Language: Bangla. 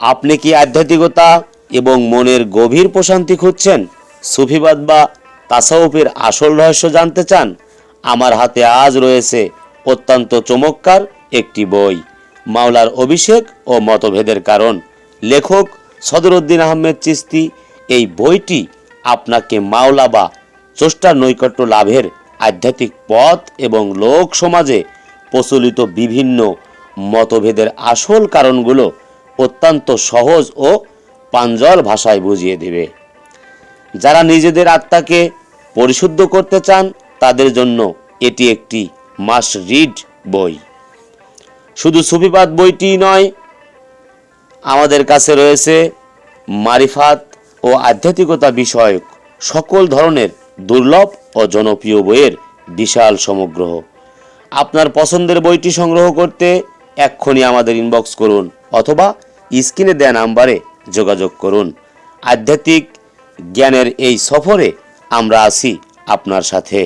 আপনি কি আধ্যাত্মিকতা এবং মনের গভীর প্রশান্তি খুঁজছেন? সুফিবাদ বা তাসাউফের আসল রহস্য জানতে চান? আমার হাতে আজ রয়েছে অত্যন্ত চমৎকার একটি বই, মাওলার অভিষেক ও মতভেদের কারণ। লেখক সদরউদ্দিন আহমেদ চিশতি। এই বইটি আপনাকে মাওলা বা স্রষ্টার নৈকট্য লাভের আধ্যাত্মিক পথ এবং লোক সমাজে প্রচলিত বিভিন্ন মতভেদের আসল কারণগুলো অত্যন্ত সহজ ও প্রাঞ্জল ভাষায় বুঝিয়ে দেবে। যারা নিজেদের আত্মাকে পরিশুদ্ধ করতে চান তাদের জন্য এটি একটি মাস্ট রিড বই। শুধু সুফিবাদ বইটি নয়, আমাদের কাছে রয়েছে মারিফাত ও আধ্যাত্মিকতা বিষয়ক সকল ধরনের দুর্লভ ও জনপ্রিয় বইয়ের বিশাল সমগ্রহ। আপনার পছন্দের বইটি সংগ্রহ করতে এক্ষুনি আমাদের ইনবক্স করুন অথবা স্ক্রিনে দেওয়া নাম্বারে যোগাযোগ করুন। আধ্যাত্মিক জ্ঞানের এই সফরে আমরা আছি আপনার সাথে।